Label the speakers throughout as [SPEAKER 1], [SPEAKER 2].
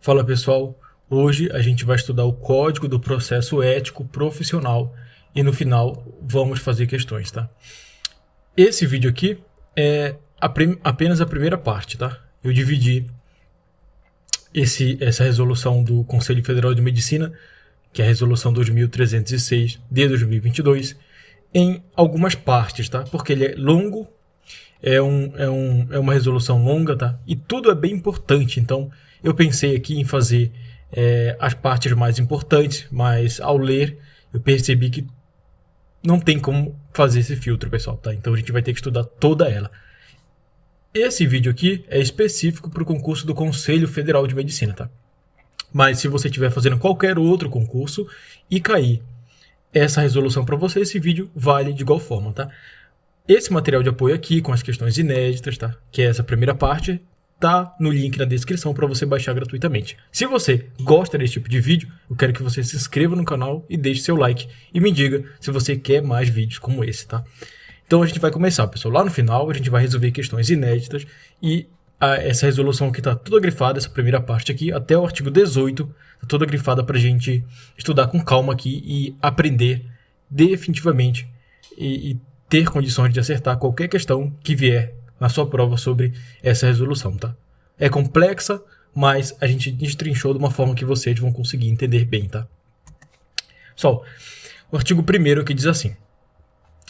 [SPEAKER 1] Fala pessoal, hoje a gente vai estudar o Código do Processo Ético Profissional e no final vamos fazer questões, tá? Esse vídeo aqui é apenas a primeira parte, tá? Eu dividi essa resolução do Conselho Federal de Medicina, que é a resolução 2306 de 2022, em algumas partes, tá? Porque ele é longo, é uma resolução longa, tá? E tudo é bem importante, então eu pensei aqui em fazer as partes mais importantes, mas ao ler eu percebi que não tem como fazer esse filtro, pessoal, tá? Então a gente vai ter que estudar toda ela. Esse vídeo aqui é específico para o concurso do Conselho Federal de Medicina, tá? Mas se você estiver fazendo qualquer outro concurso e cair essa resolução para você, esse vídeo vale de igual forma, tá? Esse material de apoio aqui, com as questões inéditas, tá? Que é essa primeira parte, tá no link na descrição para você baixar gratuitamente. Se você gosta desse tipo de vídeo, eu quero que você se inscreva no canal e deixe seu like e me diga se você quer mais vídeos como esse, tá? Então a gente vai começar, pessoal. Lá no final a gente vai resolver questões inéditas e essa resolução aqui tá toda grifada, essa primeira parte aqui, até o artigo 18, tá toda grifada pra gente estudar com calma aqui e aprender definitivamente e ter condições de acertar qualquer questão que vier na sua prova sobre essa resolução, tá? É complexa, mas a gente destrinchou de uma forma que vocês vão conseguir entender bem, tá? Pessoal, o artigo 1º que diz assim: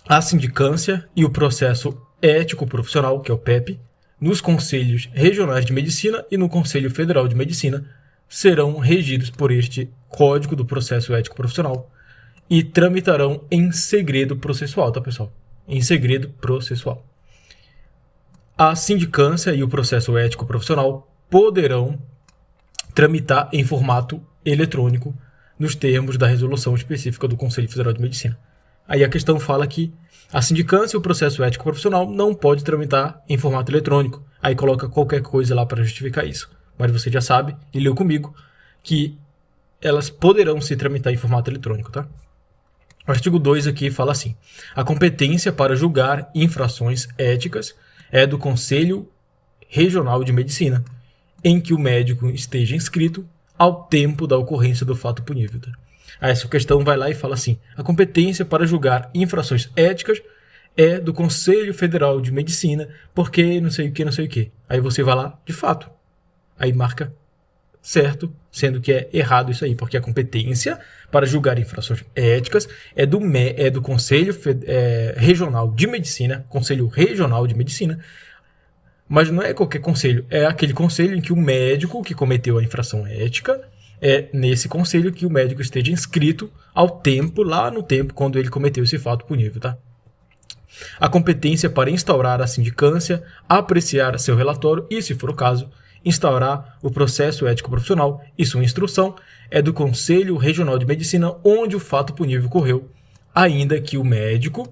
[SPEAKER 1] a sindicância e o processo ético profissional, que é o PEP, nos Conselhos Regionais de Medicina e no Conselho Federal de Medicina serão regidos por este Código do Processo Ético Profissional e tramitarão em segredo processual, tá, pessoal? Em segredo processual. A sindicância e o processo ético profissional poderão tramitar em formato eletrônico nos termos da resolução específica do Conselho Federal de Medicina. Aí a questão fala que a sindicância e o processo ético profissional não pode tramitar em formato eletrônico. Aí coloca qualquer coisa lá para justificar isso. Mas você já sabe, e leu comigo, que elas poderão se tramitar em formato eletrônico, tá? O artigo 2 aqui fala assim: a competência para julgar infrações éticas é do Conselho Regional de Medicina, em que o médico esteja inscrito ao tempo da ocorrência do fato punível. Tá? Aí essa questão vai lá e fala assim: a competência para julgar infrações éticas é do Conselho Federal de Medicina, porque não sei o que, não sei o que. Aí você vai lá, de fato, aí marca certo, sendo que é errado isso aí, porque a competência para julgar infrações éticas é do Conselho Regional de Medicina, Conselho Regional de Medicina, mas não é qualquer conselho, é aquele conselho em que o médico que cometeu a infração ética, é nesse conselho que o médico esteja inscrito ao tempo, lá no tempo, quando ele cometeu esse fato punível, tá? A competência para instaurar a sindicância, apreciar seu relatório e, se for o caso, instaurar o processo ético profissional e sua instrução é do Conselho Regional de Medicina onde o fato punível ocorreu, ainda que o médico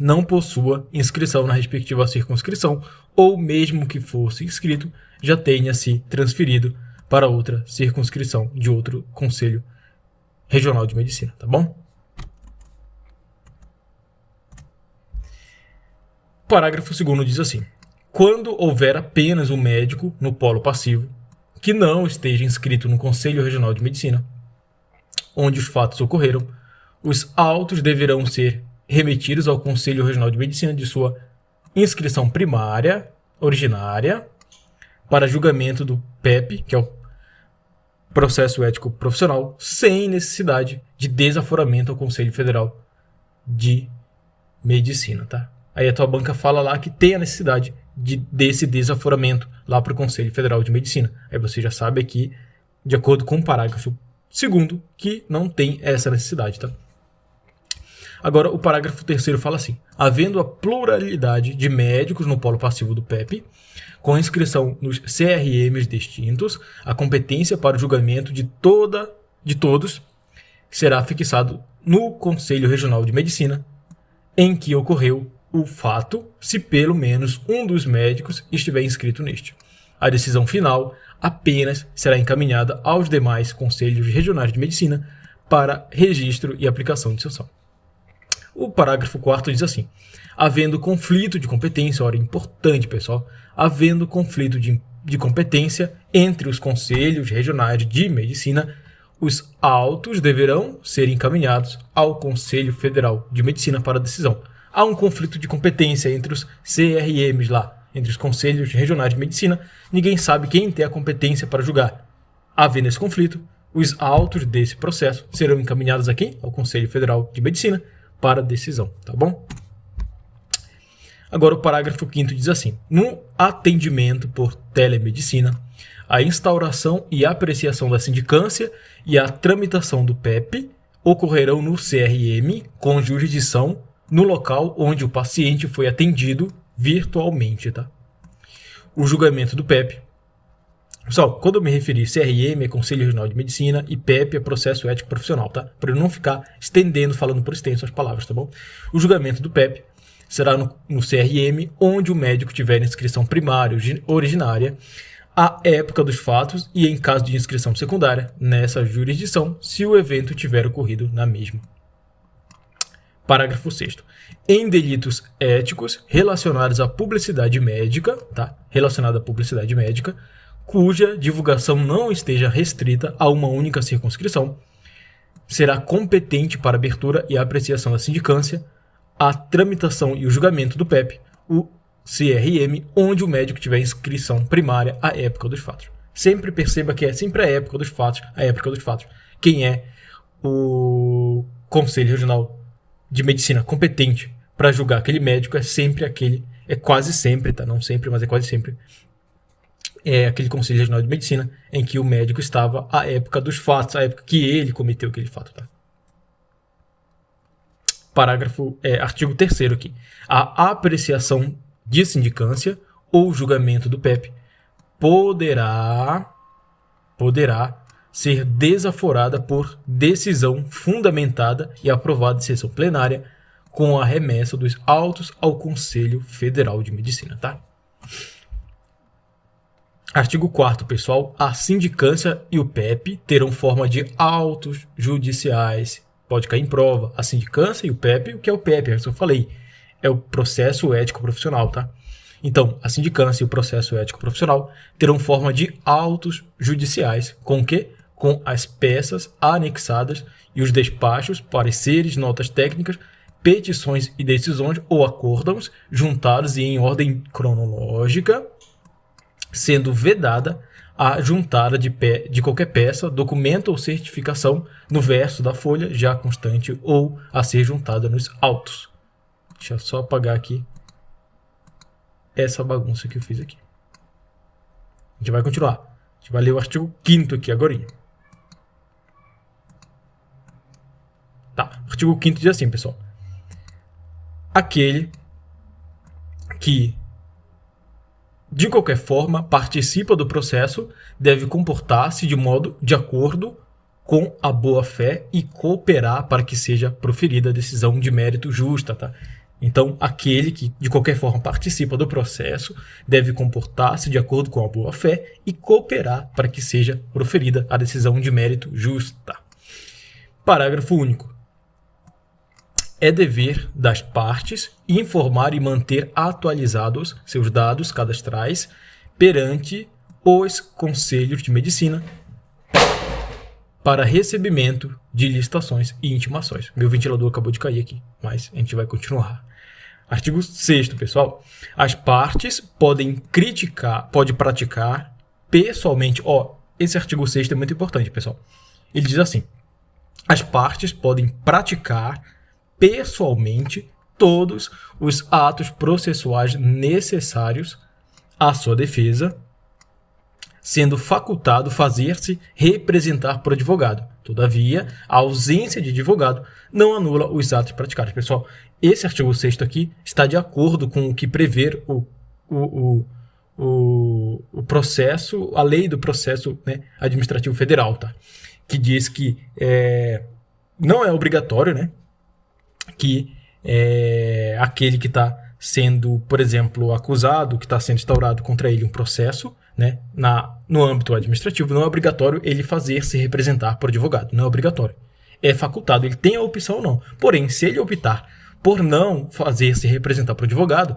[SPEAKER 1] não possua inscrição na respectiva circunscrição ou, mesmo que fosse inscrito, já tenha se transferido para outra circunscrição de outro Conselho Regional de Medicina, tá bom? O parágrafo 2º diz assim: quando houver apenas um médico no polo passivo que não esteja inscrito no Conselho Regional de Medicina, onde os fatos ocorreram, os autos deverão ser remetidos ao Conselho Regional de Medicina de sua inscrição primária, originária, para julgamento do PEP, que é o Processo Ético Profissional, sem necessidade de desaforamento ao Conselho Federal de Medicina, tá? Aí a tua banca fala lá que tem a necessidade desse desaforamento lá para o Conselho Federal de Medicina. Aí você já sabe aqui, de acordo com o parágrafo 2º, que não tem essa necessidade, tá? Agora, o parágrafo 3º fala assim: havendo a pluralidade de médicos no polo passivo do PEP, com inscrição nos CRMs distintos, a competência para o julgamento de todos será fixado no Conselho Regional de Medicina em que ocorreu o fato, se pelo menos um dos médicos estiver inscrito neste. A decisão final apenas será encaminhada aos demais Conselhos Regionais de Medicina para registro e aplicação de sanção. O parágrafo 4º diz assim: havendo conflito de competência, olha, importante, pessoal, havendo conflito de de competência entre os conselhos regionais de medicina, os autos deverão ser encaminhados ao Conselho Federal de Medicina para decisão. Há um conflito de competência entre os CRMs lá, entre os conselhos regionais de medicina. Ninguém sabe quem tem a competência para julgar. Havendo esse conflito, os autos desse processo serão encaminhados a quem? Ao Conselho Federal de Medicina para decisão, tá bom? Agora o parágrafo 5º diz assim: no atendimento por telemedicina, a instauração e apreciação da sindicância e a tramitação do PEP ocorrerão no CRM com jurisdição no local onde o paciente foi atendido virtualmente, tá? O julgamento do PEP. Pessoal, quando eu me referi CRM é Conselho Regional de Medicina e PEP é Processo Ético Profissional, tá? Para eu não ficar estendendo, falando por extenso as palavras, tá bom? O julgamento do PEP será no CRM, onde o médico tiver inscrição primária originária, à época dos fatos e, em caso de inscrição secundária, nessa jurisdição, se o evento tiver ocorrido na mesma. Parágrafo 6º. Em delitos éticos relacionados à publicidade médica, tá? Relacionado à publicidade médica, cuja divulgação não esteja restrita a uma única circunscrição, será competente para abertura e apreciação da sindicância, a tramitação e o julgamento do PEP, o CRM, onde o médico tiver inscrição primária à época dos fatos. Sempre perceba que é sempre a época dos fatos, Quem é o Conselho Regional de Medicina competente para julgar aquele médico é quase sempre, tá? Não sempre, mas é quase sempre. É aquele Conselho Regional de Medicina em que o médico estava à época dos fatos, à época que ele cometeu aquele fato, tá? Artigo 3º aqui. A apreciação de sindicância ou julgamento do PEP poderá ser desaforada por decisão fundamentada e aprovada em sessão plenária com a remessa dos autos ao Conselho Federal de Medicina, tá? Artigo 4º, pessoal. A sindicância e o PEP terão forma de autos judiciais. Pode cair em prova. A sindicância e o PEP, o que é o PEP? Eu falei, é o processo ético profissional, tá? Então, a sindicância e o processo ético profissional terão forma de autos judiciais. Com o quê? Com as peças anexadas e os despachos, pareceres, notas técnicas, petições e decisões ou acórdãos juntados e em ordem cronológica, sendo vedada a juntada de qualquer peça, documento ou certificação no verso da folha já constante ou a ser juntada nos autos. Deixa eu só apagar aqui essa bagunça que eu fiz aqui. A gente vai continuar. A gente vai ler o artigo 5º aqui agora. Tá, o artigo 5º diz assim, pessoal. Aquele que de qualquer forma participa do processo deve comportar-se de acordo com a boa-fé e cooperar para que seja proferida a decisão de mérito justa, tá? Então, aquele que de qualquer forma participa do processo deve comportar-se de acordo com a boa-fé e cooperar para que seja proferida a decisão de mérito justa. Parágrafo único. É dever das partes informar e manter atualizados seus dados cadastrais perante os conselhos de medicina para recebimento de licitações e intimações. Meu ventilador acabou de cair aqui, mas a gente vai continuar. Artigo 6º, pessoal. As partes podem praticar pessoalmente. Esse artigo 6º é muito importante, pessoal. Ele diz assim: as partes podem praticar pessoalmente todos os atos processuais necessários à sua defesa, sendo facultado fazer-se representar por advogado. Todavia, a ausência de advogado não anula os atos praticados. Pessoal, esse artigo 6º aqui está de acordo com o que prevê o processo, a lei do processo, né, administrativo federal, tá? Que diz que não é obrigatório, né, que aquele que está sendo, por exemplo, acusado, que está sendo instaurado contra ele um processo, né, no âmbito administrativo, não é obrigatório ele fazer-se representar por advogado. Não é obrigatório. É facultado, ele tem a opção ou não. Porém, se ele optar por não fazer-se representar por advogado,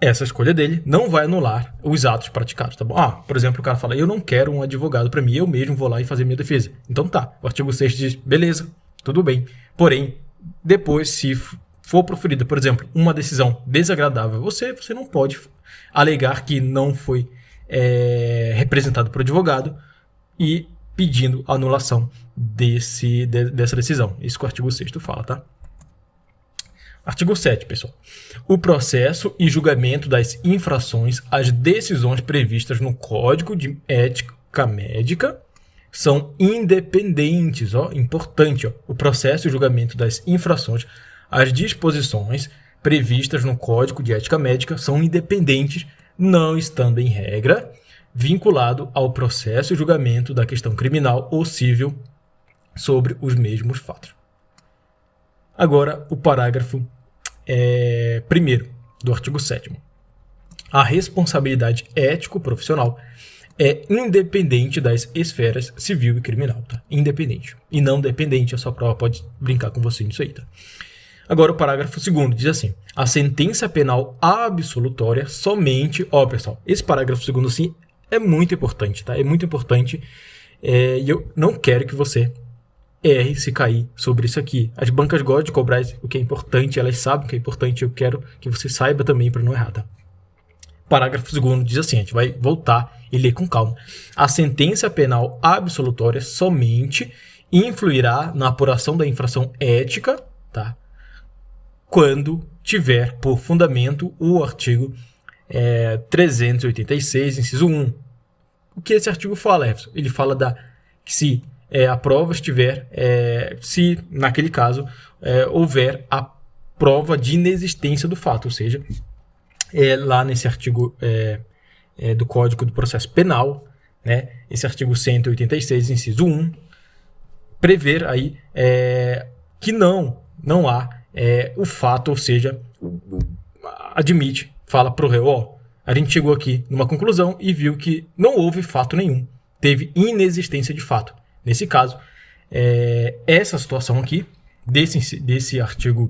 [SPEAKER 1] essa escolha dele não vai anular os atos praticados, tá bom? Por exemplo, o cara fala, eu não quero um advogado para mim, eu mesmo vou lá e fazer minha defesa. Então tá, o artigo 6 diz, beleza, tudo bem. Porém, depois, se for proferida, por exemplo, uma decisão desagradável a você, você não pode alegar que não foi representado por advogado e pedindo a anulação dessa decisão. Isso que o artigo 6º fala, tá? Artigo 7, pessoal. O processo e julgamento das infrações às decisões previstas no Código de Ética Médica são independentes. Importante. O processo e julgamento das infrações às disposições previstas no Código de Ética Médica são independentes, não estando em regra vinculado ao processo e julgamento da questão criminal ou civil sobre os mesmos fatos. Agora, o parágrafo 1º do artigo 7º. A responsabilidade ético-profissional é independente das esferas civil e criminal, tá? Independente. E não dependente, a sua prova pode brincar com você nisso aí, tá? Agora, o parágrafo 2º diz assim, a sentença penal absolutória somente... pessoal, esse parágrafo 2º, assim, é muito importante, tá? É muito importante e eu não quero que você erre se cair sobre isso aqui. As bancas gostam de cobrar o que é importante, elas sabem o que é importante, eu quero que você saiba também para não errar, tá? Parágrafo 2º diz assim, a gente vai voltar e ler com calma. A sentença penal absolutória somente influirá na apuração da infração ética, tá? Quando tiver por fundamento o artigo 386, inciso 1. O que esse artigo fala, Jefferson? Ele fala que se a prova estiver, se naquele caso houver a prova de inexistência do fato, ou seja, lá nesse artigo do Código do Processo Penal, né, esse artigo 186, inciso 1, prever aí que não há o fato, ou seja, admite, fala para o réu, a gente chegou aqui numa conclusão e viu que não houve fato nenhum, teve inexistência de fato. Nesse caso, essa situação aqui, desse artigo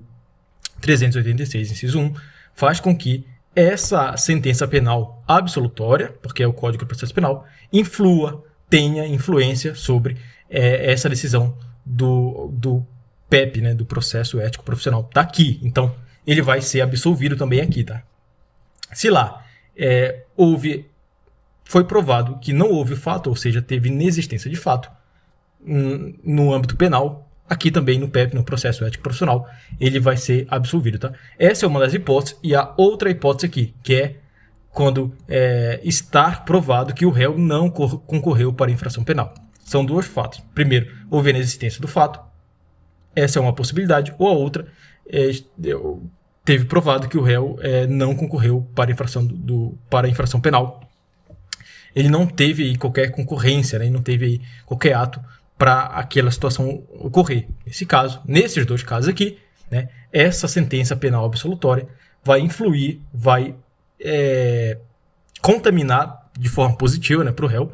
[SPEAKER 1] 386, inciso 1, faz com que essa sentença penal absolutória, porque é o Código do Processo Penal, tenha influência sobre essa decisão do PEP, né, do Processo Ético Profissional. Tá aqui, então ele vai ser absolvido também aqui, tá? Se lá foi provado que não houve fato, ou seja, teve inexistência de fato, no âmbito penal, aqui também no PEP, no Processo Ético Profissional, ele vai ser absolvido, tá? Essa é uma das hipóteses, e a outra hipótese aqui, que é quando estar provado que o réu não concorreu para a infração penal. São dois fatos. Primeiro, houve a inexistência do fato, essa é uma possibilidade, ou a outra, teve provado que o réu não concorreu para a infração penal. Ele não teve aí qualquer concorrência, né? Ele não teve aí qualquer ato para aquela situação ocorrer. Nesses dois casos aqui, né, essa sentença penal absolutória vai influir, vai contaminar de forma positiva, né, para o réu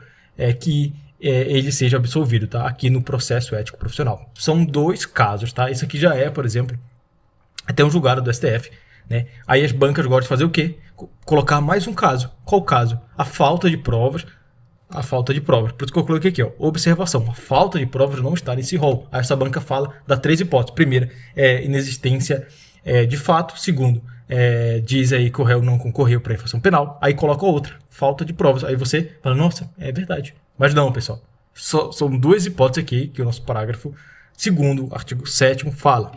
[SPEAKER 1] que ele seja absolvido, tá? Aqui no Processo Ético Profissional. São dois casos, tá? Isso aqui já por exemplo, até um julgado do STF, né? Aí as bancas gostam de fazer o quê? Colocar mais um caso. Qual caso? A falta de provas. A falta de provas. Por isso que eu coloquei aqui, observação. A falta de provas não está nesse rol. Aí essa banca fala das 3 hipóteses. Primeira, inexistência de fato. Segundo, diz aí que o réu não concorreu para a infração penal. Aí coloca outra, falta de provas. Aí você fala, nossa, é verdade. Mas não, pessoal. São 2 hipóteses aqui que o nosso parágrafo 2º, artigo 7º, fala.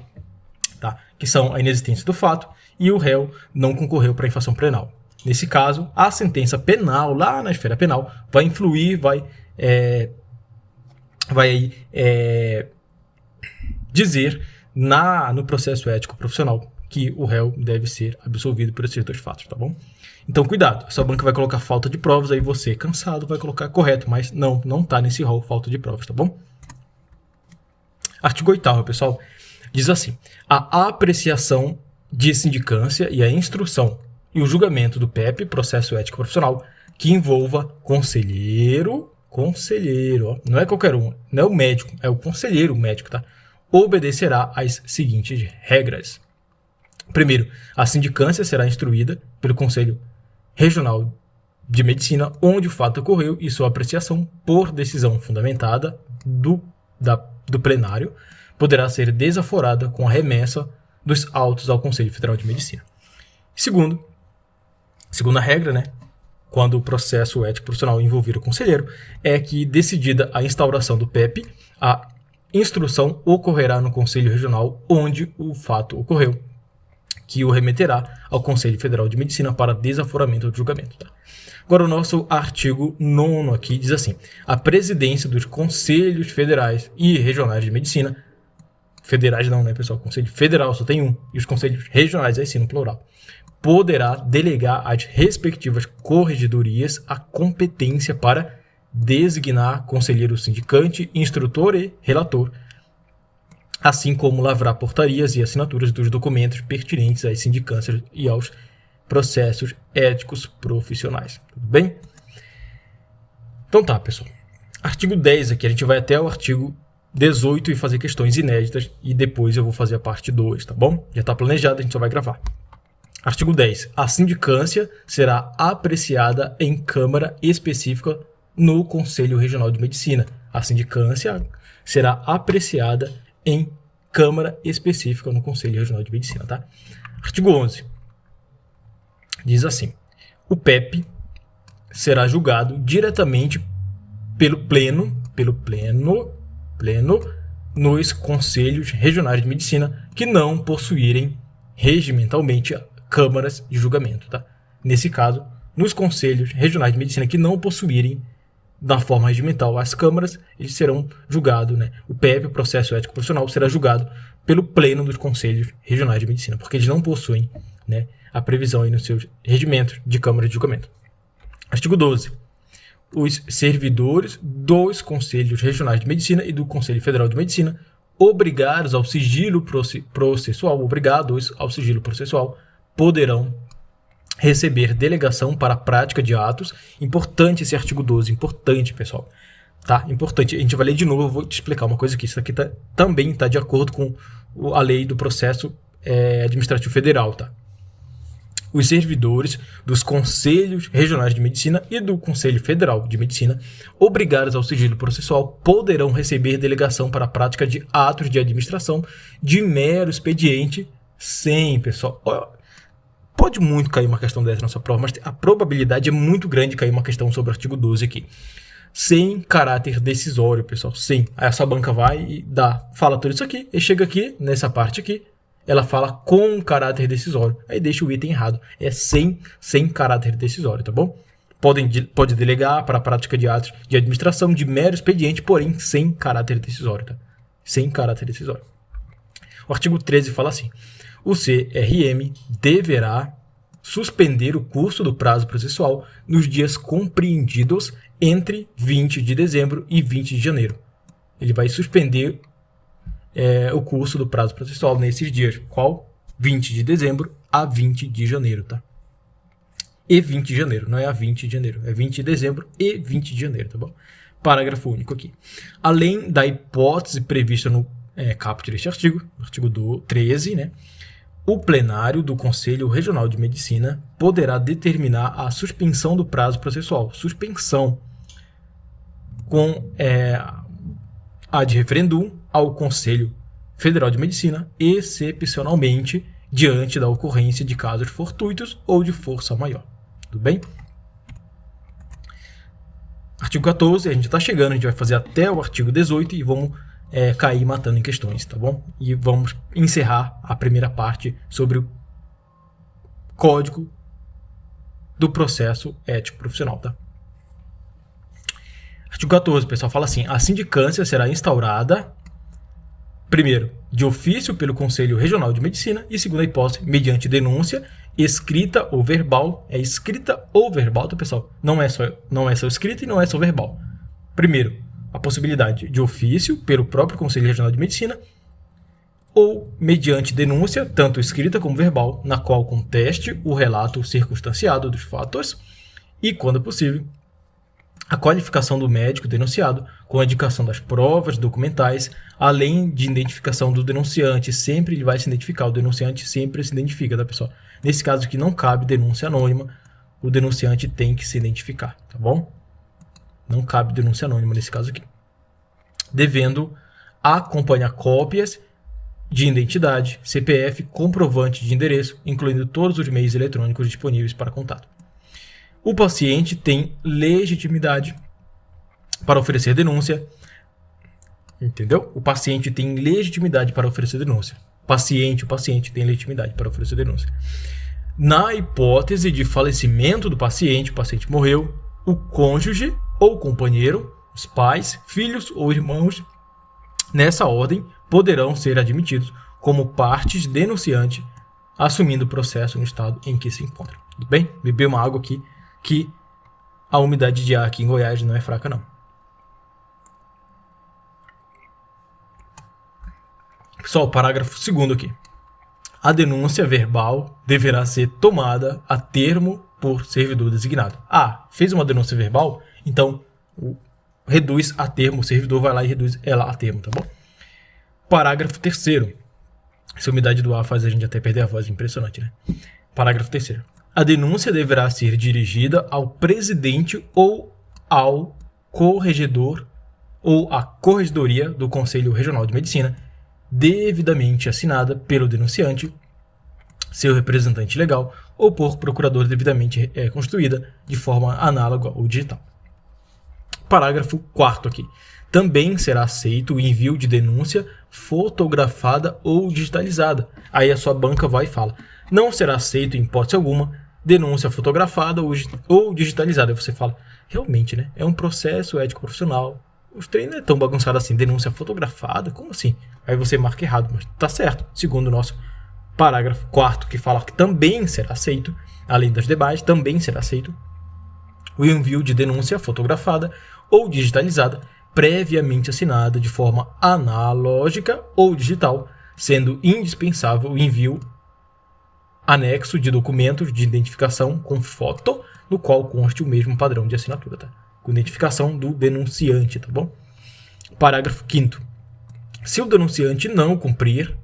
[SPEAKER 1] Tá? Que são a inexistência do fato e o réu não concorreu para a infração penal. Nesse caso, a sentença penal, lá na esfera penal, vai influir, vai dizer no processo ético profissional que o réu deve ser absolvido por esses 2 fatos, tá bom? Então, cuidado. A sua banca vai colocar falta de provas, aí você, cansado, vai colocar correto, mas não tá nesse rol falta de provas, tá bom? Artigo 8º, pessoal, diz assim, a apreciação de sindicância e a instrução e o julgamento do PEP, Processo Ético Profissional, que envolva conselheiro, não é qualquer um, não é o médico, é o conselheiro médico, tá? Obedecerá às seguintes regras. Primeiro, a sindicância será instruída pelo Conselho Regional de Medicina onde o fato ocorreu e sua apreciação por decisão fundamentada do plenário poderá ser desaforada com a remessa dos autos ao Conselho Federal de Medicina. Segunda regra, né, quando o processo ético profissional envolver o conselheiro, é que, decidida a instauração do PEP, a instrução ocorrerá no Conselho Regional onde o fato ocorreu, que o remeterá ao Conselho Federal de Medicina para desaforamento do julgamento. Tá? Agora, o nosso artigo 9 aqui diz assim: a presidência dos Conselhos Federais e Regionais de Medicina, federais não, né, pessoal? Conselho Federal só tem um, e os Conselhos Regionais aí sim, no plural, poderá delegar às respectivas corregedorias a competência para designar conselheiro sindicante, instrutor e relator, assim como lavrar portarias e assinaturas dos documentos pertinentes às sindicâncias e aos processos éticos profissionais. Tudo bem? Então tá, pessoal. Artigo 10 aqui, a gente vai até o artigo 18 e fazer questões inéditas, e depois eu vou fazer a parte 2, tá bom? Já está planejado, a gente só vai gravar. Artigo 10. A sindicância será apreciada em Câmara específica no Conselho Regional de Medicina. A sindicância será apreciada em Câmara específica no Conselho Regional de Medicina, tá? Artigo 11. Diz assim: o PEP será julgado diretamente pelo pleno nos Conselhos Regionais de Medicina que não possuírem regimentalmente câmaras de julgamento, tá? Nesse caso, nos Conselhos Regionais de Medicina que não possuírem, da forma regimental, as câmaras, eles serão julgados, né? O PEP, o Processo Ético Profissional, será julgado pelo pleno dos Conselhos Regionais de Medicina, porque eles não possuem, né, a previsão aí nos seus regimentos de câmara de julgamento. Artigo 12. Os servidores dos Conselhos Regionais de Medicina e do Conselho Federal de Medicina, obrigados ao sigilo processual, poderão receber delegação para a prática de atos. Importante esse artigo 12, importante, pessoal. Tá? Importante. A gente vai ler de novo, eu vou te explicar uma coisa aqui. Isso aqui também está de acordo com a lei do processo administrativo federal, tá? Os servidores dos Conselhos Regionais de Medicina e do Conselho Federal de Medicina, obrigados ao sigilo processual, poderão receber delegação para a prática de atos de administração de mero expediente sem, pessoal. Pode muito cair uma questão dessa na sua prova, mas a probabilidade é muito grande de cair uma questão sobre o artigo 12 aqui. Sem caráter decisório, pessoal. Sem. Aí essa banca vai e fala tudo isso aqui, e chega aqui, nessa parte aqui, ela fala com caráter decisório. Aí deixa o item errado. É sem caráter decisório, tá bom? Pode delegar para a prática de atos de administração de mero expediente, porém sem caráter decisório, tá? Sem caráter decisório. O artigo 13 fala assim: o CRM deverá suspender o curso do prazo processual nos dias compreendidos entre 20 de dezembro e 20 de janeiro. Ele vai suspender o curso do prazo processual nesses dias. Qual? 20 de dezembro a 20 de janeiro, tá? E 20 de janeiro, não é a 20 de janeiro. É 20 de dezembro e 20 de janeiro, tá bom? Parágrafo único aqui. Além da hipótese prevista no caput deste artigo, artigo 13, né? O plenário do Conselho Regional de Medicina poderá determinar a suspensão do prazo processual. Suspensão com ad referendum ao Conselho Federal de Medicina, excepcionalmente, diante da ocorrência de casos fortuitos ou de força maior. Tudo bem? Artigo 14, a gente está chegando, a gente vai fazer até o artigo 18 e vamos cair matando em questões, tá bom? E vamos encerrar a primeira parte sobre o Código do Processo Ético Profissional, tá? Artigo 14, pessoal, fala assim: a sindicância será instaurada, primeiro, de ofício pelo Conselho Regional de Medicina e, segunda hipótese, mediante denúncia, escrita ou verbal. É escrita ou verbal, tá, pessoal? Não é só escrita e não é só verbal. Primeiro, a possibilidade de ofício pelo próprio Conselho Regional de Medicina ou mediante denúncia, tanto escrita como verbal, na qual conteste o relato circunstanciado dos fatos e, quando possível, a qualificação do médico denunciado, com a indicação das provas documentais, além de identificação do denunciante. Sempre ele vai se identificar, o denunciante sempre se identifica, tá, pessoal? Nesse caso aqui não cabe denúncia anônima, o denunciante tem que se identificar, tá bom? Não cabe denúncia anônima nesse caso aqui. Devendo acompanhar cópias de identidade, CPF, comprovante de endereço, incluindo todos os meios eletrônicos disponíveis para contato. O paciente tem legitimidade para oferecer denúncia. Entendeu? O paciente tem legitimidade para oferecer denúncia. O paciente tem legitimidade para oferecer denúncia. Na hipótese de falecimento do paciente, o paciente morreu, o cônjuge ou companheiro, os pais, filhos ou irmãos, nessa ordem, poderão ser admitidos como partes denunciantes, assumindo o processo no estado em que se encontra. Tudo bem? Beber uma água aqui, que a umidade de ar aqui em Goiás não é fraca, não. Pessoal, parágrafo 2º aqui. A denúncia verbal deverá ser tomada a termo por servidor designado. Fez uma denúncia verbal, então reduz a termo, o servidor vai lá e reduz ela a termo, tá bom? Parágrafo 3º. Essa umidade do ar faz a gente até perder a voz, impressionante, né? Parágrafo 3º. A denúncia deverá ser dirigida ao presidente ou ao corregedor ou à corregedoria do Conselho Regional de Medicina, devidamente assinada pelo denunciante, seu representante legal ou por procurador devidamente constituída de forma análoga ou digital. Parágrafo 4º aqui. Também será aceito o envio de denúncia fotografada ou digitalizada. Aí a sua banca vai e fala: não será aceito em hipótese alguma denúncia fotografada ou digitalizada. Aí você fala: realmente, né? É um processo ético profissional. Os treinos não é tão bagunçado assim. Denúncia fotografada? Como assim? Aí você marca errado, mas tá certo. Segundo o nosso parágrafo 4º, que fala que também será aceito, além das demais, também será aceito o envio de denúncia fotografada ou digitalizada, previamente assinada de forma analógica ou digital, sendo indispensável o envio anexo de documentos de identificação com foto, no qual conste o mesmo padrão de assinatura, tá? Com identificação do denunciante, tá bom? Parágrafo 5º. Se o denunciante não cumprir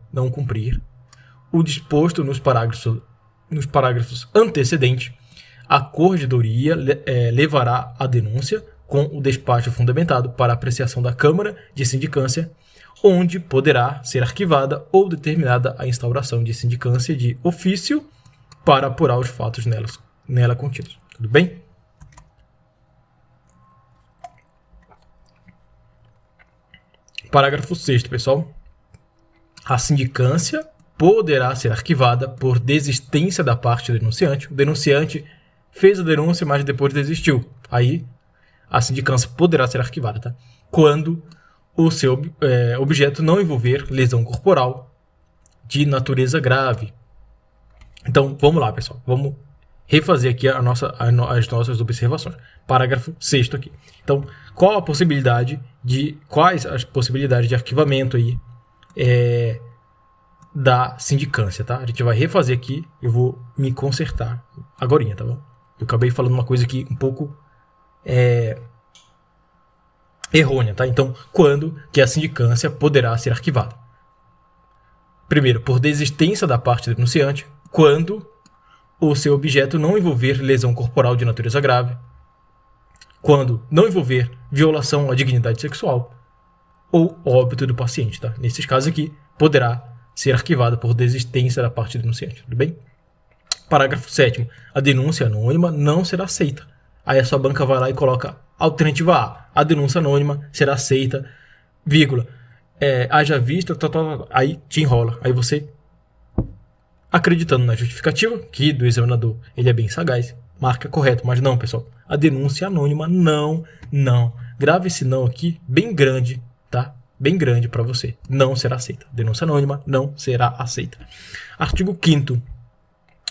[SPEAKER 1] o disposto nos parágrafos antecedentes, a corregedoria levará a denúncia com o despacho fundamentado para apreciação da Câmara de Sindicância, onde poderá ser arquivada ou determinada a instauração de sindicância de ofício para apurar os fatos nela contidos. Tudo bem? Parágrafo 6º, pessoal. A sindicância poderá ser arquivada por desistência da parte denunciante. O denunciante fez a denúncia, mas depois desistiu. Aí a sindicância poderá ser arquivada, tá? Quando o seu objeto não envolver lesão corporal de natureza grave. Então, vamos lá, pessoal. Vamos refazer aqui as nossas observações. Parágrafo 6º aqui. Então, quais as possibilidades de arquivamento aí da sindicância, tá? A gente vai refazer aqui, eu vou me consertar agorinha, tá bom? Eu acabei falando uma coisa aqui um pouco errônea, tá? Então, quando que a sindicância poderá ser arquivada? Primeiro, por desistência da parte denunciante, quando o seu objeto não envolver lesão corporal de natureza grave, quando não envolver violação à dignidade sexual ou óbito do paciente, tá? Nesses casos aqui, poderá ser arquivada por desistência da parte denunciante, tudo bem? Parágrafo 7º. A denúncia anônima não será aceita. Aí a sua banca vai lá e coloca alternativa A. A denúncia anônima será aceita, vírgula, haja vista, aí te enrola. Aí você, acreditando na justificativa, que do examinador ele é bem sagaz, marca correto. Mas não, pessoal, a denúncia anônima não. Grave esse não aqui bem grande, tá? Bem grande para você. Não será aceita. Denúncia anônima não será aceita. Artigo 5º.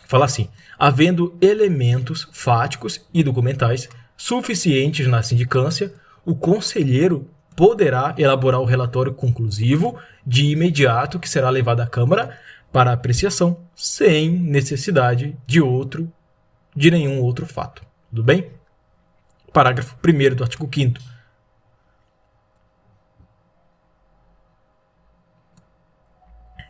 [SPEAKER 1] Fala assim: havendo elementos fáticos e documentais suficientes na sindicância, o conselheiro poderá elaborar o relatório conclusivo de imediato, que será levado à Câmara para apreciação, sem necessidade de nenhum outro fato. Tudo bem? Parágrafo 1º do artigo 5º.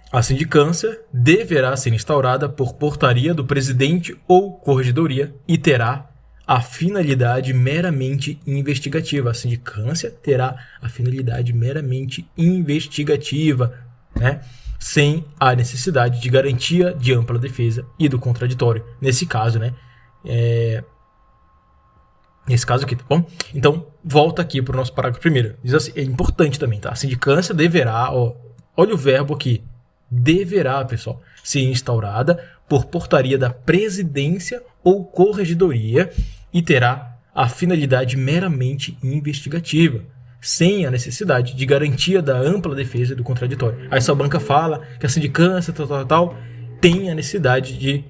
[SPEAKER 1] A sindicância deverá ser instaurada por portaria do presidente ou corregedoria e terá a finalidade meramente investigativa. A sindicância terá a finalidade meramente investigativa, né? Sem a necessidade de garantia de ampla defesa e do contraditório. Nesse caso, né? Nesse caso aqui, tá bom? Então, volta aqui para o nosso parágrafo primeiro. Diz assim, é importante também, tá? A sindicância deverá, olha o verbo aqui, deverá, pessoal, ser instaurada por portaria da presidência ou corregedoria e terá a finalidade meramente investigativa, sem a necessidade de garantia da ampla defesa do contraditório. Aí sua banca fala que a sindicância, tal, tem a necessidade de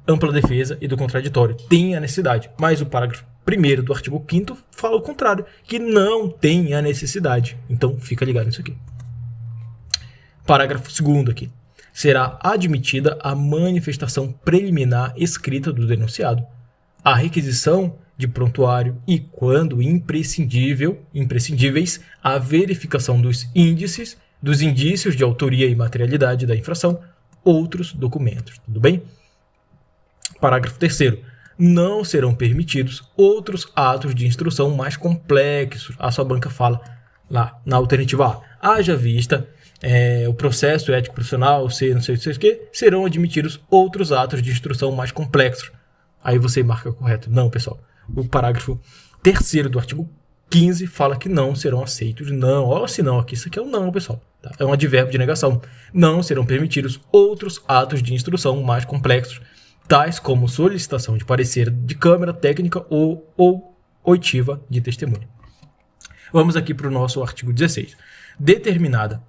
[SPEAKER 1] ampla defesa e do contraditório. Tem a necessidade. Mas o parágrafo 1º do artigo 5º fala o contrário, que não tem a necessidade. Então, fica ligado nisso aqui. Parágrafo 2º aqui. Será admitida a manifestação preliminar escrita do denunciado, a requisição de prontuário e, quando imprescindíveis, a verificação dos indícios de autoria e materialidade da infração, outros documentos. Tudo bem? Parágrafo 3º. Não serão permitidos outros atos de instrução mais complexos. A sua banca fala lá na alternativa A. Haja vista o processo ético profissional, não sei o que, serão admitidos outros atos de instrução mais complexos. Aí você marca correto. Não, pessoal. O parágrafo 3º do artigo 15 fala que não serão aceitos. Não, ó, se não aqui, isso aqui é um não, pessoal. Tá? É um advérbio de negação. Não serão permitidos outros atos de instrução mais complexos, tais como solicitação de parecer de câmara técnica ou oitiva de testemunha. Vamos aqui para o nosso artigo 16. Determinada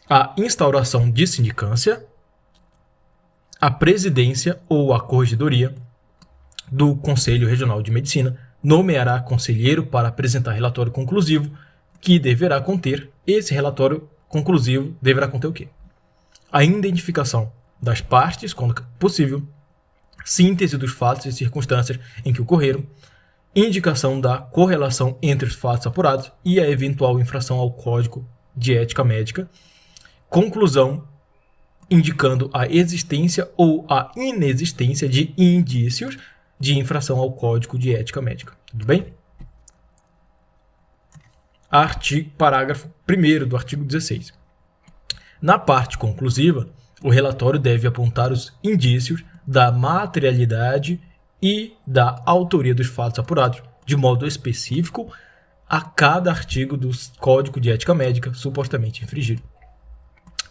[SPEAKER 1] a instauração de sindicância, a presidência ou a corregedoria do Conselho Regional de Medicina nomeará conselheiro para apresentar relatório conclusivo que deverá conter, esse relatório conclusivo deverá conter o quê? A identificação das partes, quando possível, síntese dos fatos e circunstâncias em que ocorreram, indicação da correlação entre os fatos apurados e a eventual infração ao Código de Ética Médica, conclusão indicando a existência ou a inexistência de indícios de infração ao Código de Ética Médica. Tudo bem? Parágrafo 1º do artigo 16. Na parte conclusiva, o relatório deve apontar os indícios da materialidade e da autoria dos fatos apurados, de modo específico, a cada artigo do Código de Ética Médica supostamente infringido.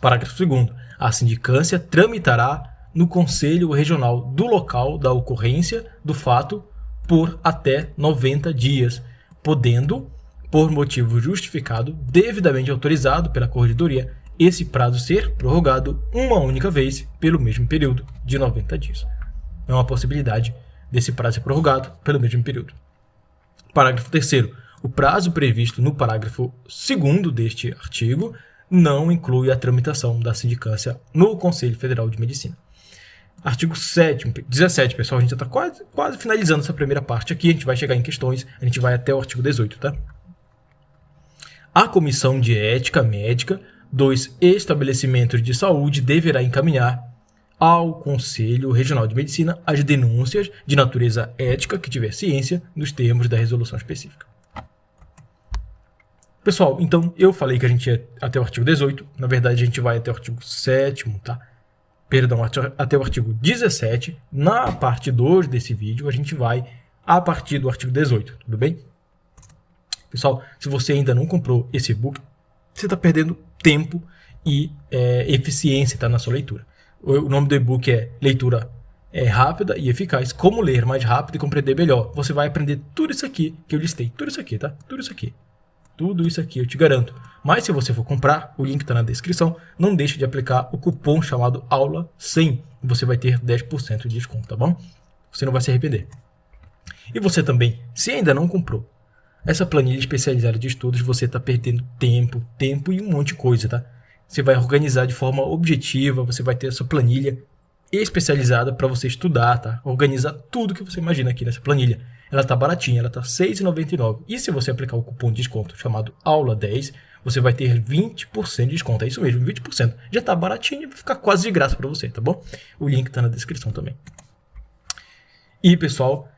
[SPEAKER 1] Parágrafo 2º. A sindicância tramitará no Conselho Regional do local da ocorrência do fato por até 90 dias, podendo, por motivo justificado, devidamente autorizado pela Corregedoria, esse prazo ser prorrogado uma única vez pelo mesmo período de 90 dias. É uma possibilidade desse prazo ser prorrogado pelo mesmo período. Parágrafo 3º. O prazo previsto no parágrafo 2º deste artigo não inclui a tramitação da sindicância no Conselho Federal de Medicina. Artigo 17, pessoal, a gente já está quase finalizando essa primeira parte aqui, a gente vai chegar em questões, a gente vai até o artigo 18, tá? A Comissão de Ética Médica dos Estabelecimentos de Saúde deverá encaminhar ao Conselho Regional de Medicina as denúncias de natureza ética que tiver ciência nos termos da resolução específica. Pessoal, então eu falei que a gente ia até o artigo 18, na verdade a gente vai até o artigo 7º, tá? Perdão, até o artigo 17. Na parte 2 desse vídeo a gente vai a partir do artigo 18, tudo bem? Pessoal, se você ainda não comprou esse e-book, você está perdendo tempo e eficiência, tá, na sua leitura. O nome do e-book é Leitura Rápida e Eficaz, como ler mais rápido e compreender melhor. Você vai aprender tudo isso aqui que eu listei, tudo isso aqui, tá? Tudo isso aqui. Tudo isso aqui, eu te garanto. Mas se você for comprar, o link está na descrição, não deixe de aplicar o cupom chamado AULA100 e você vai ter 10% de desconto, tá bom? Você não vai se arrepender. E você também, se ainda não comprou essa planilha especializada de estudos, você está perdendo tempo e um monte de coisa, tá? Você vai organizar de forma objetiva, você vai ter essa planilha especializada para você estudar, tá? Organizar tudo que você imagina aqui nessa planilha. ela tá baratinha, ela tá R$ 6,99. E se você aplicar o cupom de desconto chamado AULA10, você vai ter 20% de desconto. É isso mesmo, 20%. Já tá baratinho, vai ficar quase de graça para você, tá bom? O link tá na descrição também. E, pessoal,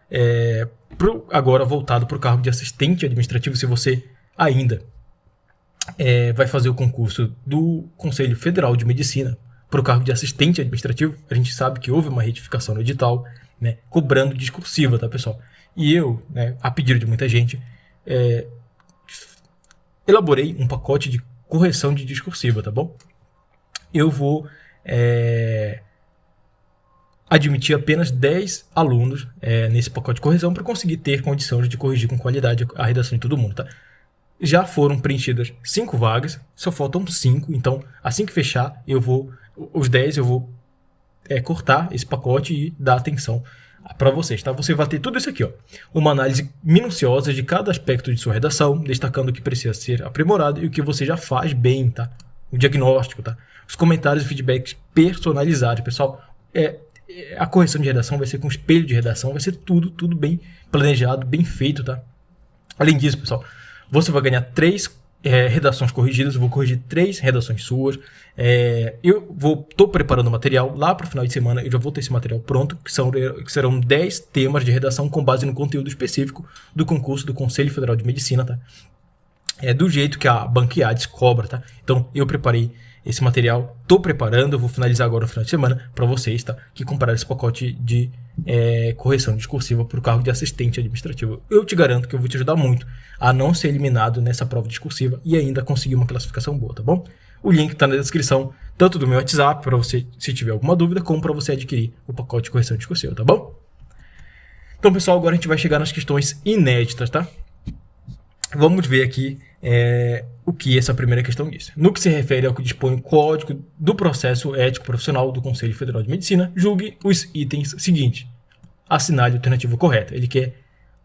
[SPEAKER 1] agora voltado para o cargo de assistente administrativo, se você ainda vai fazer o concurso do Conselho Federal de Medicina para o cargo de assistente administrativo, a gente sabe que houve uma retificação no edital, né, cobrando discursiva, tá, pessoal? E eu, né, a pedido de muita gente, elaborei um pacote de correção de discursiva, tá bom? Eu vou admitir apenas 10 alunos nesse pacote de correção para conseguir ter condições de corrigir com qualidade a redação de todo mundo, tá? Já foram preenchidas 5 vagas, só faltam 5, então assim que fechar, os 10 eu vou cortar esse pacote e dar atenção para vocês, tá? Você vai ter tudo isso aqui, ó, uma análise minuciosa de cada aspecto de sua redação, destacando o que precisa ser aprimorado e o que você já faz bem, tá? O diagnóstico, tá? Os comentários e feedbacks personalizados, pessoal. A correção de redação vai ser com espelho de redação, vai ser tudo bem planejado, bem feito, tá? Além disso, pessoal, você vai ganhar 3 redações corrigidas, eu vou corrigir 3 redações suas. Tô preparando o material, lá para o final de semana eu já vou ter esse material pronto, que serão 10 temas de redação com base no conteúdo específico do concurso do Conselho Federal de Medicina, tá? Do jeito que a Banquiades cobra, tá? Então eu preparei esse material, tô preparando, eu vou finalizar agora no final de semana para vocês, tá? Que compraram esse pacote de correção discursiva para o cargo de assistente administrativo. Eu te garanto que eu vou te ajudar muito a não ser eliminado nessa prova discursiva e ainda conseguir uma classificação boa, tá bom? O link tá na descrição, tanto do meu WhatsApp, para você, se tiver alguma dúvida, como para você adquirir o pacote de correção discursiva, tá bom? Então, pessoal, agora a gente vai chegar nas questões inéditas, tá? Vamos ver aqui o que essa primeira questão diz. No que se refere ao que dispõe o Código do Processo Ético Profissional do Conselho Federal de Medicina, julgue os itens seguintes. Assinale a alternativa correta. Ele quer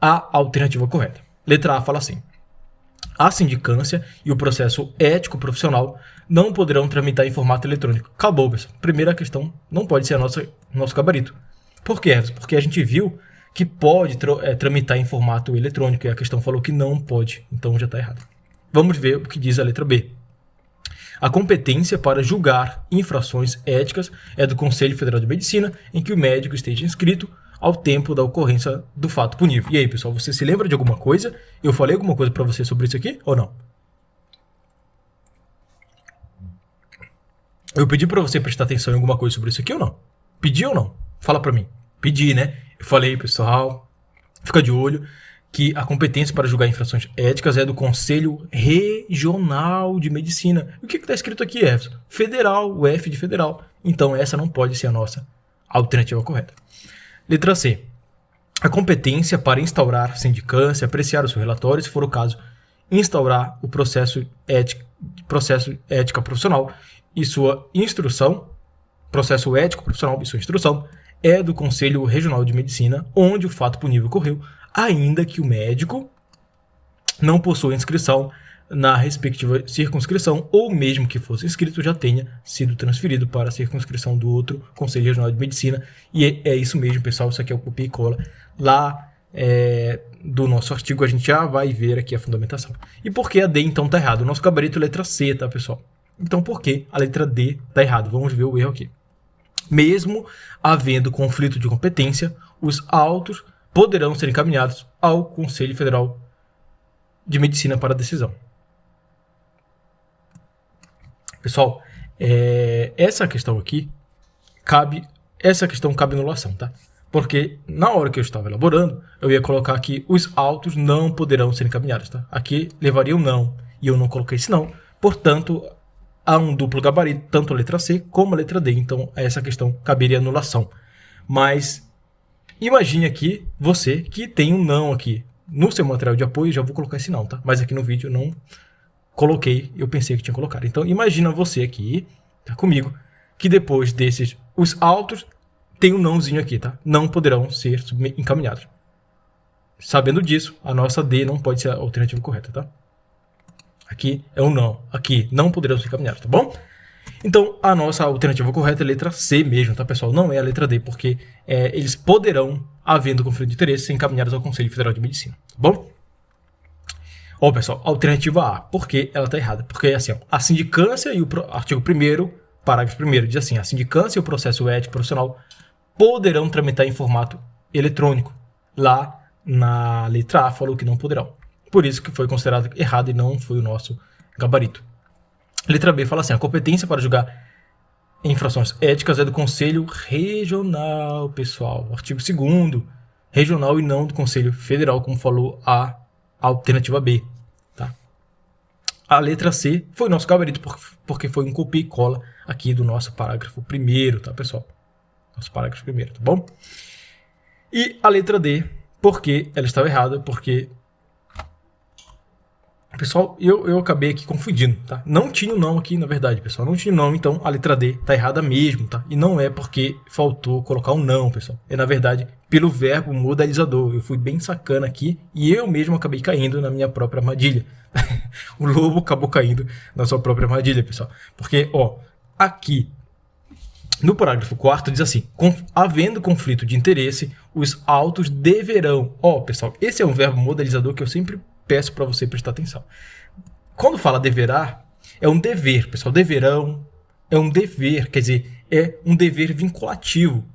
[SPEAKER 1] a alternativa correta. Letra A fala assim: a sindicância e o processo ético profissional não poderão tramitar em formato eletrônico. Acabou, pessoal. Primeira questão não pode ser nosso gabarito. Por quê? Porque a gente viu que pode tramitar em formato eletrônico e a questão falou que não pode, então já está errado. Vamos ver o que diz a letra B. A competência para julgar infrações éticas é do Conselho Federal de Medicina, em que o médico esteja inscrito ao tempo da ocorrência do fato punível. E aí, pessoal, você se lembra de alguma coisa? Eu falei alguma coisa para você sobre isso aqui ou não? Eu pedi para você prestar atenção em alguma coisa sobre isso aqui ou não? Pedi ou não? Fala para mim. Pedi, né? Eu falei, pessoal, fica de olho que a competência para julgar infrações éticas é do Conselho Regional de Medicina. E o que está escrito aqui, Everson? Federal, o F de federal. Então essa não pode ser a nossa alternativa correta. Letra C. A competência para instaurar sindicância, apreciar o seu relatório, se for o caso, instaurar o processo ética profissional e sua instrução, processo ético profissional e sua instrução, é do Conselho Regional de Medicina, onde o fato punível ocorreu, ainda que o médico não possua inscrição na respectiva circunscrição, ou mesmo que fosse inscrito, já tenha sido transferido para a circunscrição do outro Conselho Regional de Medicina. E é isso mesmo, pessoal, isso aqui é o copia e cola. Lá do nosso artigo a gente já vai ver aqui a fundamentação. E por que a D então está errado? O nosso gabarito é letra C, tá, pessoal? Então por que a letra D está errado? Vamos ver o erro aqui. Mesmo havendo conflito de competência, os autos poderão ser encaminhados ao Conselho Federal de Medicina para decisão. Pessoal, essa questão cabe anulação, tá? Porque na hora que eu estava elaborando, eu ia colocar aqui os autos não poderão ser encaminhados, tá? Aqui levaria o não, e eu não coloquei esse não, portanto, há um duplo gabarito, tanto a letra C como a letra D, então essa questão caberia anulação. Mas imagine aqui você que tem um não aqui. No seu material de apoio já vou colocar esse não, tá? Mas aqui no vídeo eu não coloquei, eu pensei que tinha colocado. Então imagina você aqui, tá comigo, que depois desses, os autos, tem um nãozinho aqui, tá? Não poderão ser encaminhados. Sabendo disso, a nossa D não pode ser a alternativa correta, tá? Aqui é um não. Aqui não poderão ser encaminhados, tá bom? Então, a nossa alternativa correta é a letra C mesmo, tá, pessoal? Não é a letra D, porque eles poderão havendo conflito de interesse, ser encaminhadas ao Conselho Federal de Medicina. Tá bom? Ó, pessoal, alternativa A. Por que ela está errada? Porque, assim, ó, a sindicância e o artigo 1º, parágrafo 1º, diz assim, a sindicância e o processo ético profissional poderão tramitar em formato eletrônico. Lá, na letra A, falou que não poderão. Por isso que foi considerado errado e não foi o nosso gabarito. Letra B fala assim, a competência para julgar infrações éticas é do Conselho Regional, pessoal. Artigo 2º, regional e não do Conselho Federal, como falou a alternativa B. Tá? A letra C foi o nosso gabarito, porque foi um copia e cola aqui do nosso parágrafo 1º, tá, pessoal? Nosso parágrafo 1º, tá bom? E a letra D, porque ela estava errada, porque... Pessoal, eu acabei aqui confundindo, tá? Não tinha o não aqui, na verdade, pessoal. Não tinha o não, então a letra D tá errada mesmo, tá? E não é porque faltou colocar o não, pessoal. É, na verdade, pelo verbo modalizador. Eu fui bem sacana aqui e eu mesmo acabei caindo na minha própria armadilha. O lobo acabou caindo na sua própria armadilha, pessoal. Porque, ó, aqui no parágrafo 4º diz assim, havendo conflito de interesse, os autos deverão... Ó, pessoal, esse é um verbo modalizador que eu sempre peço para você prestar atenção. Quando fala deverá, é um dever, pessoal. Deverão é um dever, quer dizer, é um dever vinculativo.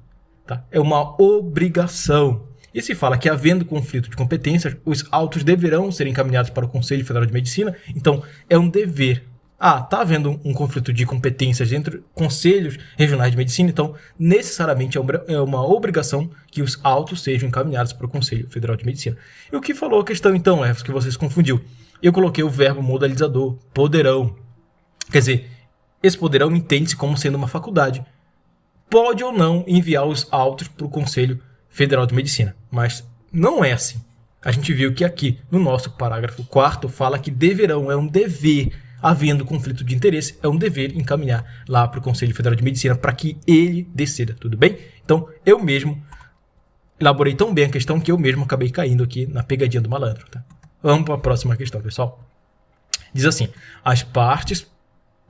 [SPEAKER 1] Tá? É uma obrigação. E se fala que havendo conflito de competências, os autos deverão ser encaminhados para o Conselho Federal de Medicina, então é um dever. Ah, está havendo um conflito de competências entre conselhos regionais de medicina, então necessariamente é uma obrigação que os autos sejam encaminhados para o Conselho Federal de Medicina. E o que falou a questão então, é que você se confundiu. Eu coloquei o verbo modalizador, poderão. Quer dizer, esse poderão entende-se como sendo uma faculdade. Pode ou não enviar os autos para o Conselho Federal de Medicina, mas não é assim. A gente viu que aqui no nosso parágrafo 4º fala que deverão é um dever. Havendo conflito de interesse, é um dever encaminhar lá para o Conselho Federal de Medicina para que ele decida, tudo bem? Então, eu mesmo elaborei tão bem a questão que eu mesmo acabei caindo aqui na pegadinha do malandro. Tá? Vamos para a próxima questão, pessoal. Diz assim, as partes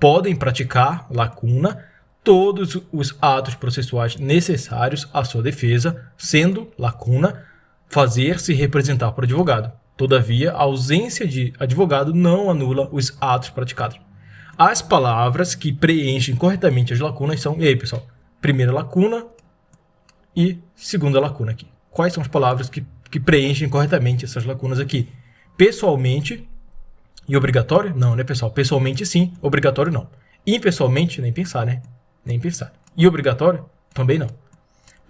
[SPEAKER 1] podem praticar, lacuna, todos os atos processuais necessários à sua defesa, sendo, lacuna, fazer-se representar por advogado. Todavia, a ausência de advogado não anula os atos praticados. As palavras que preenchem corretamente as lacunas são... E aí, pessoal? Primeira lacuna e segunda lacuna aqui. Quais são as palavras que preenchem corretamente essas lacunas aqui? Pessoalmente e obrigatório? Não, né, pessoal? Pessoalmente, sim. Obrigatório, não. Impessoalmente, nem pensar, né? Nem pensar. E obrigatório? Também não.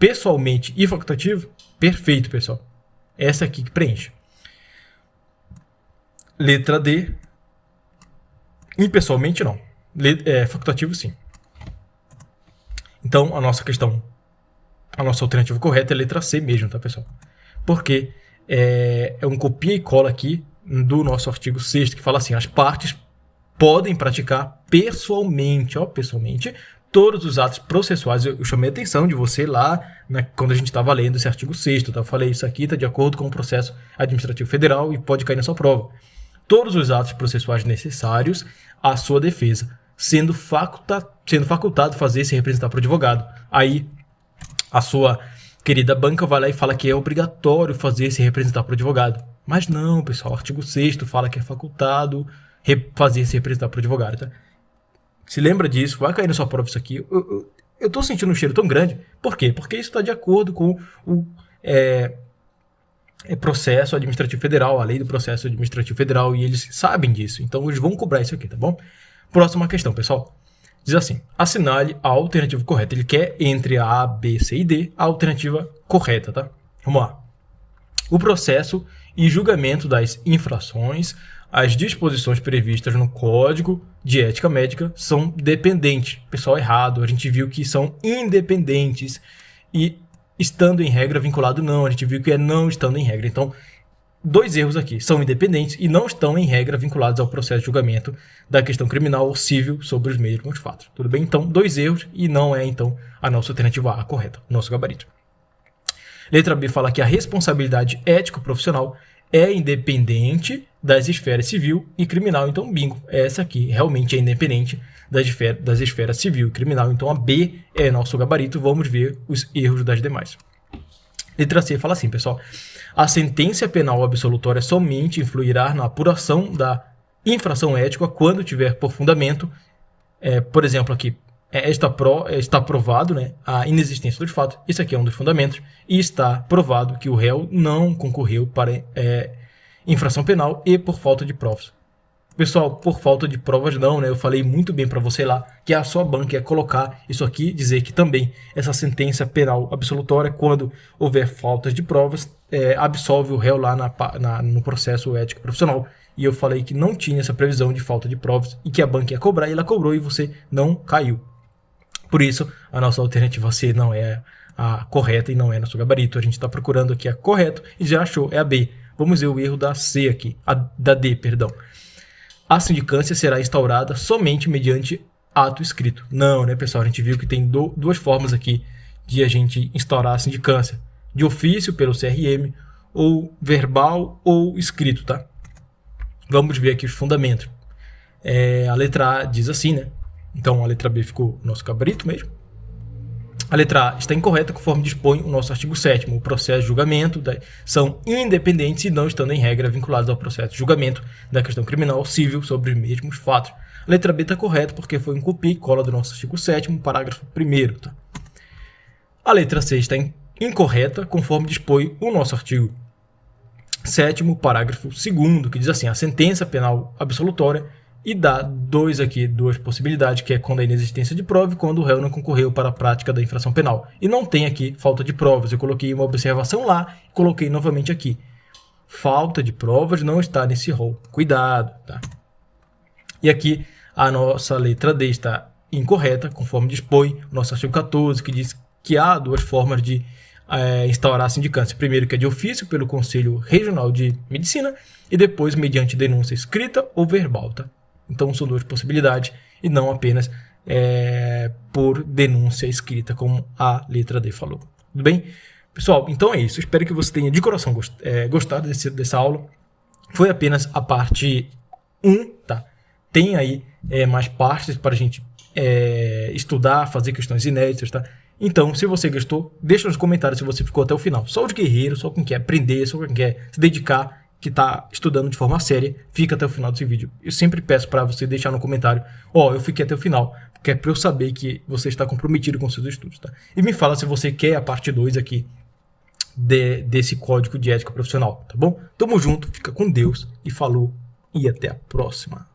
[SPEAKER 1] Pessoalmente e facultativo? Perfeito, pessoal. Essa aqui que preenche. Letra D. Impessoalmente, não. Facultativo, sim. Então, a nossa alternativa correta é a letra C mesmo, tá, pessoal? Porque é um copia e cola aqui do nosso artigo 6º, que fala assim, as partes podem praticar pessoalmente, todos os atos processuais. Eu chamei a atenção de você lá, quando a gente estava lendo esse artigo 6º, tá? Eu falei, isso aqui está de acordo com o processo administrativo federal e pode cair na sua prova. Todos os atos processuais necessários à sua defesa, sendo facultado fazer-se representar por advogado. Aí, a sua querida banca vai lá e fala que é obrigatório fazer-se representar por advogado. Mas não, pessoal, o artigo 6º fala que é facultado fazer-se representar por advogado. Tá? Se lembra disso, vai cair na sua prova isso aqui. Eu tô sentindo um cheiro tão grande. Por quê? Porque isso está de acordo com o... processo administrativo federal, a lei do processo administrativo federal, e eles sabem disso, então eles vão cobrar isso aqui, tá bom? Próxima questão, pessoal. Diz assim, assinale a alternativa correta. Ele quer entre a, B, C e D a alternativa correta, tá? Vamos lá. O processo e julgamento das infrações, as disposições previstas no Código de Ética Médica são dependentes. Pessoal, errado. A gente viu que são independentes e estando em regra vinculado não, a gente viu que é não estando em regra. Então, dois erros aqui, são independentes e não estão em regra vinculados ao processo de julgamento da questão criminal ou civil sobre os mesmos fatos. Tudo bem? Então, dois erros e não é, então, a nossa alternativa A correta, nosso gabarito. Letra B fala que a responsabilidade ético-profissional é independente das esferas civil e criminal. Então, bingo, essa aqui realmente é independente das esferas civil e criminal. Então, a B é nosso gabarito. Vamos ver os erros das demais. Letra C fala assim, pessoal. A sentença penal absolutória somente influirá na apuração da infração ética quando tiver por fundamento, por exemplo, aqui, está provado, né, a inexistência dos fatos. Isso aqui é um dos fundamentos. E está provado que o réu não concorreu para infração penal e por falta de provas. Pessoal, por falta de provas não, né? Eu falei muito bem para você lá que a sua banca é colocar isso aqui, dizer que também essa sentença penal absolutória, quando houver faltas de provas, absolve o réu lá no processo ético profissional. E eu falei que não tinha essa previsão de falta de provas e que a banca ia cobrar, e ela cobrou e você não caiu. Por isso, a nossa alternativa C não é a correta e não é nosso gabarito. A gente está procurando aqui a correta e já achou, é a B. Vamos ver o erro da C aqui, da D, perdão. A sindicância será instaurada somente mediante ato escrito. Não, né, pessoal? A gente viu que tem duas formas aqui de a gente instaurar a sindicância. De ofício pelo CRM, ou verbal ou escrito, tá? Vamos ver aqui os fundamentos. A letra A diz assim, né? Então a letra B ficou o nosso gabarito mesmo. A letra A está incorreta conforme dispõe o nosso artigo 7º. O processo de julgamento são independentes e não estando em regra vinculados ao processo de julgamento da questão criminal ou civil sobre os mesmos fatos. A letra B está correta porque foi um copia e cola do nosso artigo 7º, parágrafo 1º. Tá? A letra C está incorreta conforme dispõe o nosso artigo 7º, parágrafo 2º, que diz assim, a sentença penal absolutória, e dá duas possibilidades, que é quando há inexistência de prova e quando o réu não concorreu para a prática da infração penal. E não tem aqui falta de provas. Eu coloquei uma observação lá e coloquei novamente aqui. Falta de provas não está nesse rol. Cuidado, tá? E aqui a nossa letra D está incorreta, conforme dispõe o nosso artigo 14, que diz que há duas formas de instaurar a sindicância. Primeiro, que é de ofício pelo Conselho Regional de Medicina, e depois mediante denúncia escrita ou verbal, tá? Então são duas possibilidades e não apenas por denúncia escrita, como a letra D falou. Tudo bem? Pessoal, então é isso. Espero que você tenha de coração gostado dessa aula. Foi apenas a parte 1, tá? Tem aí mais partes para a gente estudar, fazer questões inéditas, tá? Então, se você gostou, deixa nos comentários se você ficou até o final. Só os guerreiros, só quem quer aprender, só quem quer se dedicar, que está estudando de forma séria, fica até o final desse vídeo. Eu sempre peço para você deixar no comentário, eu fiquei até o final, porque é para eu saber que você está comprometido com seus estudos, tá? E me fala se você quer a parte 2 aqui desse código de ética profissional, tá bom? Tamo junto, fica com Deus e falou, e até a próxima.